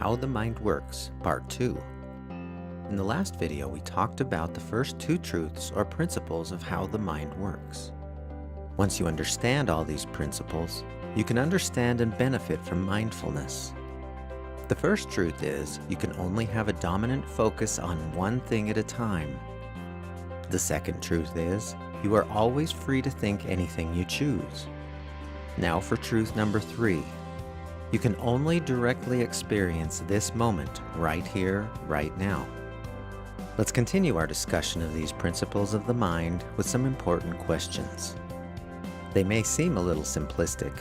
How the Mind Works, Part 2. In the last video, we talked about the first two truths or principles of how the mind works. Once you understand all these principles, you can understand and benefit from mindfulness. The first truth is you can only have a dominant focus on one thing at a time. The second truth is you are always free to think anything you choose. Now for truth number 3. You can only directly experience this moment right here, right now. Let's continue our discussion of these principles of the mind with some important questions. They may seem a little simplistic.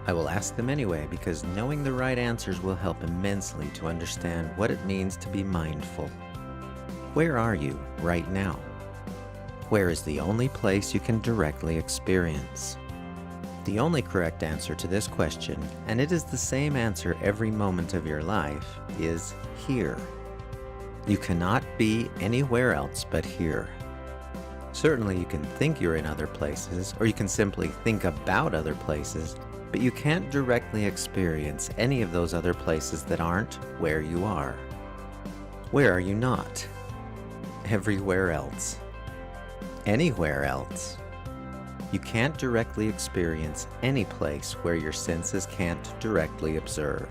I will ask them anyway because knowing the right answers will help immensely to understand what it means to be mindful. Where are you right now? Where is the only place you can directly experience? The only correct answer to this question, and it is the same answer every moment of your life, is here. You cannot be anywhere else but here. Certainly you can think you're in other places, or you can simply think about other places, but you can't directly experience any of those other places that aren't where you are. Where are you not? Everywhere else. Anywhere else. You can't directly experience any place where your senses can't directly observe.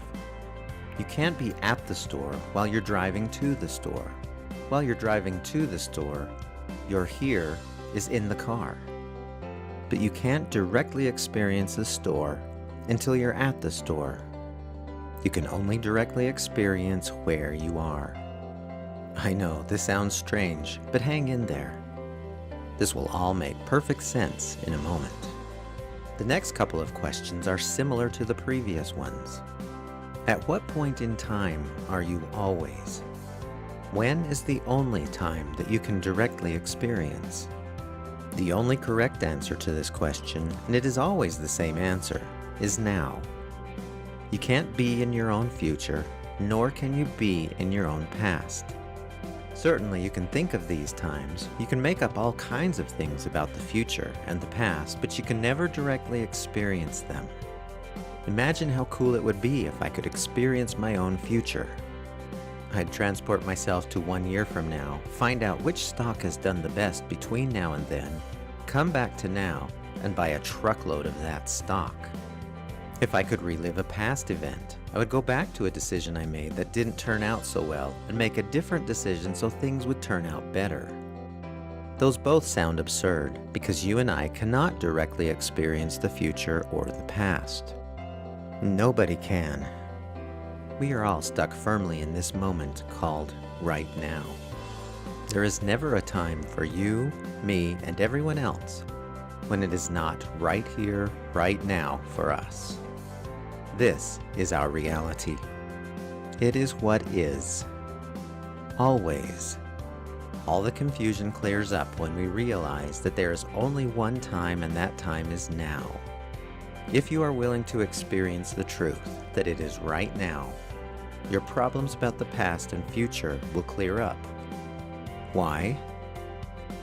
You can't be at the store while you're driving to the store. While you're driving to the store, your here is in the car. But you can't directly experience the store until you're at the store. You can only directly experience where you are. I know this sounds strange, but hang in there. This will all make perfect sense in a moment. The next couple of questions are similar to the previous ones. At what point in time are you always? When is the only time that you can directly experience? The only correct answer to this question, and it is always the same answer, is now. You can't be in your own future, nor can you be in your own past. Certainly you can think of these times, you can make up all kinds of things about the future and the past, but you can never directly experience them. Imagine how cool it would be if I could experience my own future. I'd transport myself to 1 year from now, find out which stock has done the best between now and then, come back to now, and buy a truckload of that stock. If I could relive a past event, I would go back to a decision I made that didn't turn out so well and make a different decision so things would turn out better. Those both sound absurd because you and I cannot directly experience the future or the past. Nobody can. We are all stuck firmly in this moment called right now. There is never a time for you, me, and everyone else when it is not right here, right now for us. This is our reality. It is what is. Always. All the confusion clears up when we realize that there is only one time and that time is now. If you are willing to experience the truth that it is right now, your problems about the past and future will clear up. Why?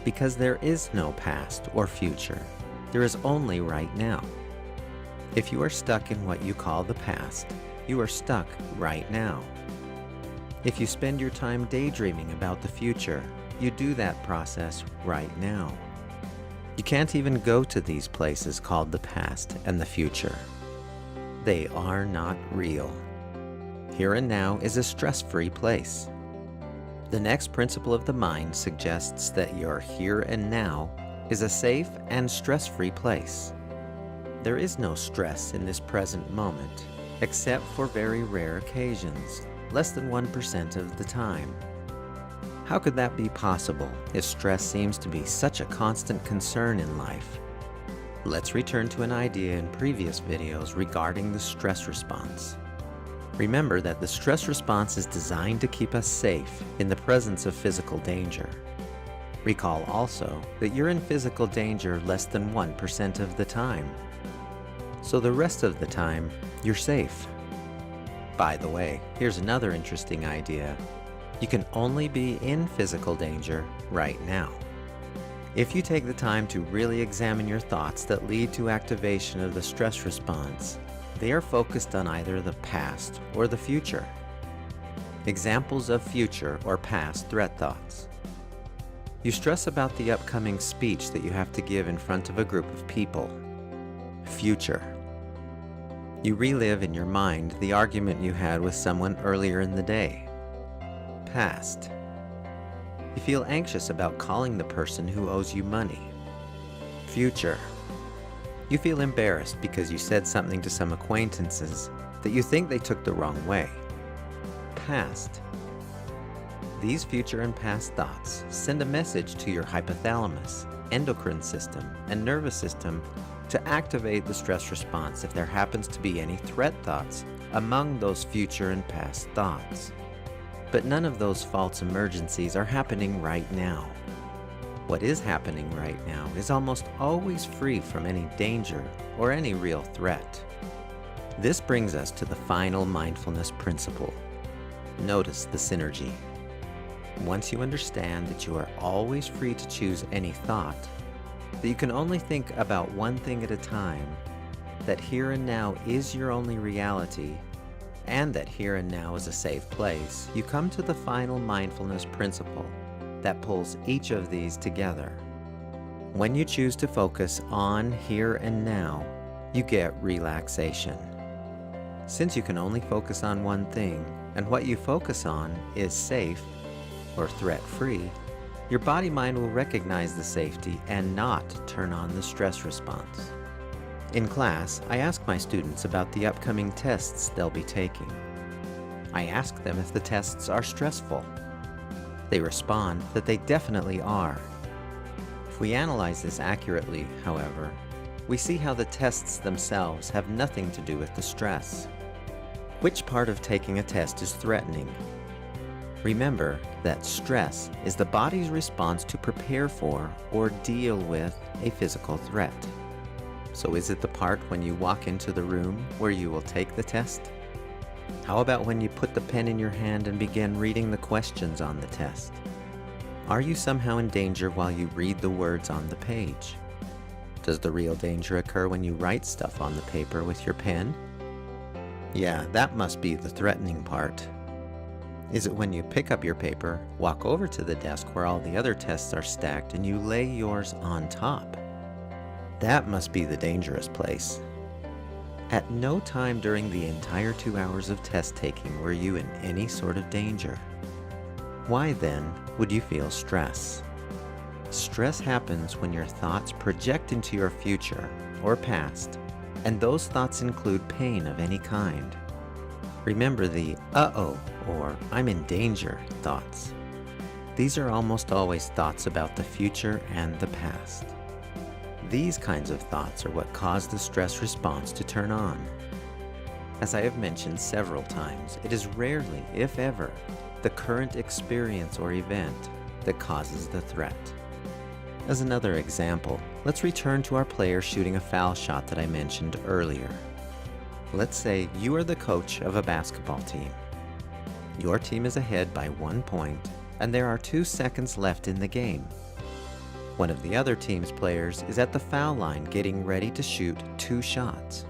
Because there is no past or future. There is only right now. If you are stuck in what you call the past, you are stuck right now. If you spend your time daydreaming about the future, you do that process right now. You can't even go to these places called the past and the future. They are not real. Here and now is a stress-free place. The next principle of the mind suggests that your here and now is a safe and stress-free place. There is no stress in this present moment, except for very rare occasions, less than 1% of the time. How could that be possible if stress seems to be such a constant concern in life? Let's return to an idea in previous videos regarding the stress response. Remember that the stress response is designed to keep us safe in the presence of physical danger. Recall also that you're in physical danger less than 1% of the time. So the rest of the time, you're safe. By the way, here's another interesting idea. You can only be in physical danger right now. If you take the time to really examine your thoughts that lead to activation of the stress response, they are focused on either the past or the future. Examples of future or past threat thoughts. You stress about the upcoming speech that you have to give in front of a group of people. Future. You relive in your mind the argument you had with someone earlier in the day. Past. You feel anxious about calling the person who owes you money. Future. You feel embarrassed because you said something to some acquaintances that you think they took the wrong way. Past. These future and past thoughts send a message to your hypothalamus, endocrine system, and nervous system to activate the stress response if there happens to be any threat thoughts among those future and past thoughts. But none of those false emergencies are happening right now. What is happening right now is almost always free from any danger or any real threat. This brings us to the final mindfulness principle. Notice the synergy. Once you understand that you are always free to choose any thought, that you can only think about one thing at a time, that here and now is your only reality, and that here and now is a safe place, you come to the final mindfulness principle that pulls each of these together. When you choose to focus on here and now, you get relaxation. Since you can only focus on one thing, and what you focus on is safe or threat-free, your body-mind will recognize the safety and not turn on the stress response. In class, I ask my students about the upcoming tests they'll be taking. I ask them if the tests are stressful. They respond that they definitely are. If we analyze this accurately, however, we see how the tests themselves have nothing to do with the stress. Which part of taking a test is threatening? Remember that stress is the body's response to prepare for or deal with a physical threat. So is it the part when you walk into the room where you will take the test? How about when you put the pen in your hand and begin reading the questions on the test? Are you somehow in danger while you read the words on the page? Does the real danger occur when you write stuff on the paper with your pen? Yeah, that must be the threatening part. Is it when you pick up your paper, walk over to the desk where all the other tests are stacked, and you lay yours on top? That must be the dangerous place. At no time during the entire 2 hours of test taking were you in any sort of danger. Why then would you feel stress? Stress happens when your thoughts project into your future or past, and those thoughts include pain of any kind. Remember the uh-oh or I'm in danger thoughts. These are almost always thoughts about the future and the past. These kinds of thoughts are what cause the stress response to turn on. As I have mentioned several times, it is rarely, if ever, the current experience or event that causes the threat. As another example, let's return to our player shooting a foul shot that I mentioned earlier. Let's say you are the coach of a basketball team. Your team is ahead by 1 point, and there are 2 seconds left in the game. One of the other team's players is at the foul line getting ready to shoot 2 shots.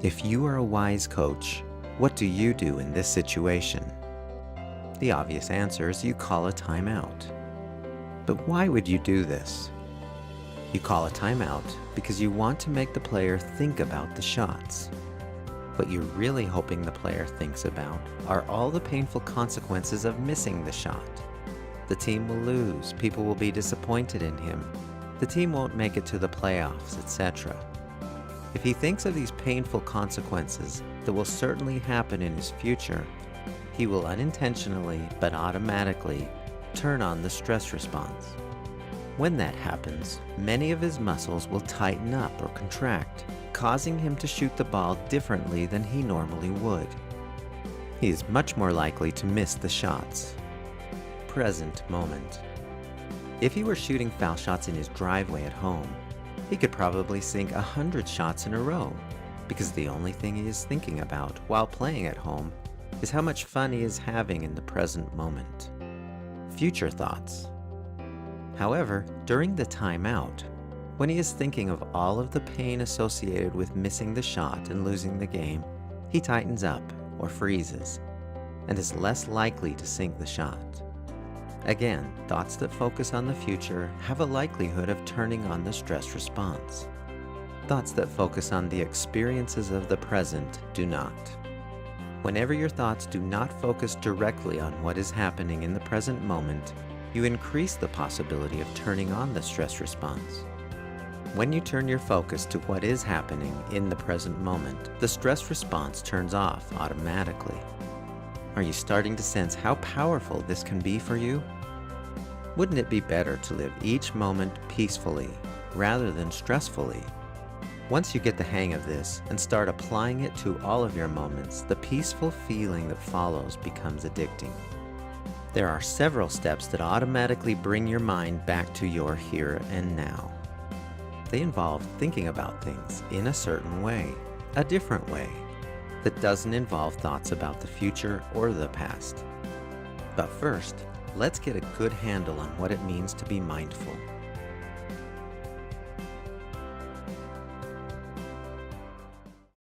If you are a wise coach, what do you do in this situation? The obvious answer is you call a timeout. But why would you do this? You call a timeout because you want to make the player think about the shots. What you're really hoping the player thinks about are all the painful consequences of missing the shot. The team will lose, people will be disappointed in him, the team won't make it to the playoffs, etc. If he thinks of these painful consequences that will certainly happen in his future, he will unintentionally but automatically turn on the stress response. When that happens, many of his muscles will tighten up or contract, causing him to shoot the ball differently than he normally would. He is much more likely to miss the shots. Present moment. If he were shooting foul shots in his driveway at home, he could probably sink 100 shots in a row, because the only thing he is thinking about while playing at home is how much fun he is having in the present moment. Future thoughts. However, during the timeout, when he is thinking of all of the pain associated with missing the shot and losing the game, he tightens up or freezes. and is less likely to sink the shot. Again, thoughts that focus on the future have a likelihood of turning on the stress response. Thoughts that focus on the experiences of the present do not. Whenever your thoughts do not focus directly on what is happening in the present moment, you increase the possibility of turning on the stress response. When you turn your focus to what is happening in the present moment, the stress response turns off automatically. Are you starting to sense how powerful this can be for you? Wouldn't it be better to live each moment peacefully rather than stressfully? Once you get the hang of this and start applying it to all of your moments, the peaceful feeling that follows becomes addicting. There are several steps that automatically bring your mind back to your here and now. They involve thinking about things in a certain way, a different way, that doesn't involve thoughts about the future or the past. But first, let's get a good handle on what it means to be mindful.